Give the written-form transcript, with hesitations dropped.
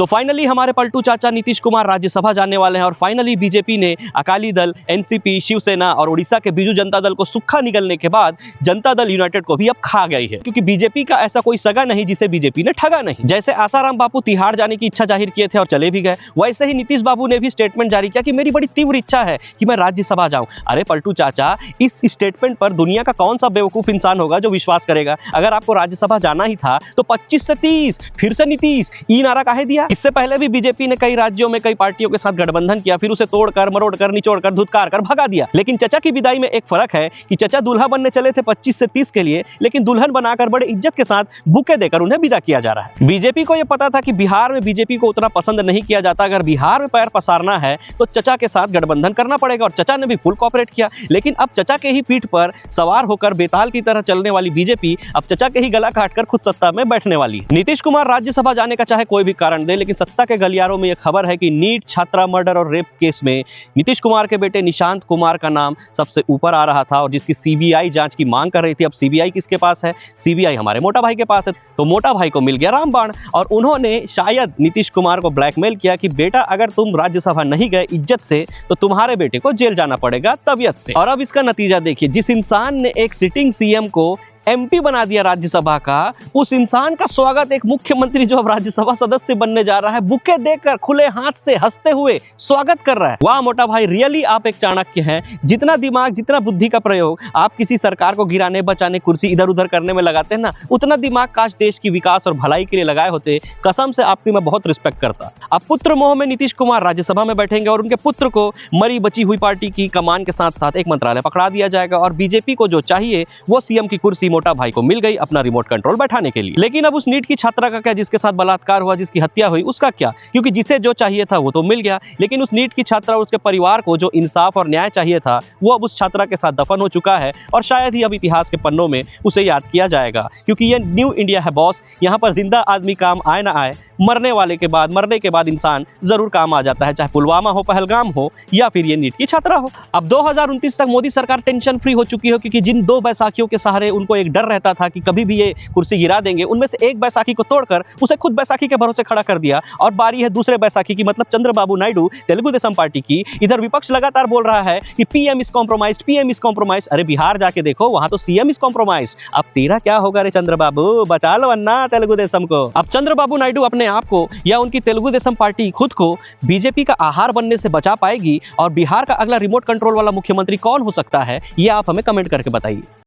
So finally हमारे पलटू चाचा नीतीश कुमार राज्यसभा जाने वाले हैं और फाइनली बीजेपी ने अकाली दल, एनसीपी, शिवसेना और उड़ीसा के बीजू जनता दल को सुक्खा निगलने के बाद जनता दल यूनाइटेड को भी अब खा गई है, क्योंकि बीजेपी का ऐसा कोई सगा नहीं जिसे बीजेपी ने ठगा नहीं। जैसे आसाराम बापू तिहाड़ जाने की इच्छा जाहिर किए थे और चले भी गए, वैसे ही नीतीश बाबू ने भी स्टेटमेंट जारी किया कि मेरी बड़ी तीव्र इच्छा है कि मैं राज्यसभा जाऊं। अरे पलटू चाचा, इस स्टेटमेंट पर दुनिया का कौन सा बेवकूफ इंसान होगा जो विश्वास करेगा? अगर आपको राज्यसभा जाना ही था तो 25 से 30 फिर से नीतीश ई नारा काहे दिया? इससे पहले भी बीजेपी ने कई राज्यों में कई पार्टियों के साथ गठबंधन किया, फिर उसे तोड़कर, मरोड़कर, निचोड़कर, धुतकार कर भगा दिया। लेकिन चचा की विदाई में एक फर्क है कि चचा दूल्हा बनने चले थे 25 से 30 के लिए, लेकिन दुल्हन बनाकर बड़े इज्जत के साथ बुके देकर उन्हें विदा किया जा रहा है। बीजेपी को यह पता था कि बिहार में बीजेपी को उतना पसंद नहीं किया जाता। अगर बिहार में पैर पसारना है तो चचा के साथ गठबंधन करना पड़ेगा, और चचा ने भी फुल कोऑपरेट किया। लेकिन अब चचा के ही पीठ पर सवार होकर बेताल की तरह चलने वाली बीजेपी अब चचा के ही गला काटकर खुद सत्ता में बैठने वाली है। नीतीश कुमार राज्यसभा जाने का चाहे कोई भी कारण दे, लेकिन सत्ता के गलियारों में यह खबर है कि नीट छात्रा मर्डर और रेप केस में नीतीश कुमार के बेटे निशांत कुमार का नाम सबसे ऊपर आ रहा था, और जिसकी सीबीआई जांच की मांग कर रही थी। अब सीबीआई किसके पास है? सीबीआई हमारे मोटा भाई के पास है। तो मोटा भाई को मिल गया रामबाण, और उन्होंने शायद नीतीश कुमार को ब्लैकमेल किया कि बेटा अगर तुम राज्यसभा नहीं गए इज्जत से तो तुम्हारे बेटे को जेल जाना पड़ेगा तबीयत से। और अब इसका नतीजा देखिए, जिस इंसान ने एक सिटिंग सीएम को एमपी बना दिया राज्यसभा का, उस इंसान का स्वागत एक मुख्यमंत्री जो अब राज्यसभा सदस्य बनने जा रहा है, बुके देकर खुले हाथ से हंसते हुए स्वागत कर रहा है। वाह मोटा भाई, रियली आप एक चाणक्य हैं। जितना दिमाग, जितना बुद्धि का प्रयोग आप किसी सरकार को गिराने, बचाने, कुर्सी इधर उधर करने में लगाते हैं ना, उतना दिमाग काश देश की विकास और भलाई के लिए लगाए होते। कसम से आपकी मैं बहुत रिस्पेक्ट करता। अब पुत्र मोह में नीतीश कुमार राज्यसभा में बैठेंगे और उनके पुत्र को मरी बची हुई पार्टी की कमान के साथ साथ एक मंत्रालय पकड़ा दिया जाएगा, और बीजेपी को जो चाहिए वो सीएम की कुर्सी मोटा भाई को मिल गई अपना रिमोट कंट्रोल बैठाने के लिए। लेकिन अब उस नीट की छात्रा का क्या, जिसके साथ बलात्कार हुआ, जिसकी हत्या हुई, उसका क्या? क्योंकि जिसे जो चाहिए था वो तो मिल गया, लेकिन उस नीट की छात्रा और उसके परिवार को जो इंसाफ और न्याय चाहिए था वो अब उस छात्रा के साथ दफन हो चुका है, और शायद ही अब इतिहास के पन्नों में उसे याद किया जाएगा। क्योंकि ये न्यू इंडिया है बॉस, यहाँ पर जिंदा आदमी काम आए ना आए, मरने के बाद इंसान जरूर काम आ जाता है, चाहे पुलवामा हो, पहलगाम हो, या फिर ये नीट की छात्रा हो। अब 2029 तक मोदी सरकार टेंशन फ्री हो चुकी हो, क्योंकि जिन 2 बैसाखियों के सहारे उनको एक डर रहता था कि कभी भी ये कुर्सी गिरा देंगे, उनमें से एक बैसाखी को तोड़कर उसे खुद बैसाखी के भरोसे खड़ा कर दिया। और बारी है दूसरे बैसाखी की, मतलब चंद्रबाबू नायडू, तेलुगु देशम पार्टी की। इधर विपक्ष लगातार बोल रहा है कि PM is compromised, PM is compromised. अरे बिहार जाके देखो, वहां तो सीएम इज कॉम्प्रोमाइज्ड। अब तेरा क्या होगा रे चंद्रबाबू? बचा लो अन्ना तेलुगु देशम को। अब चंद्रबाबू नायडू अपने आप को या उनकी तेलुगु देशम पार्टी खुद को बीजेपी का आहार बनने से बचा पाएगी? और बिहार का अगला रिमोट कंट्रोल वाला मुख्यमंत्री कौन हो सकता है, ये आप हमें कमेंट करके बताइए।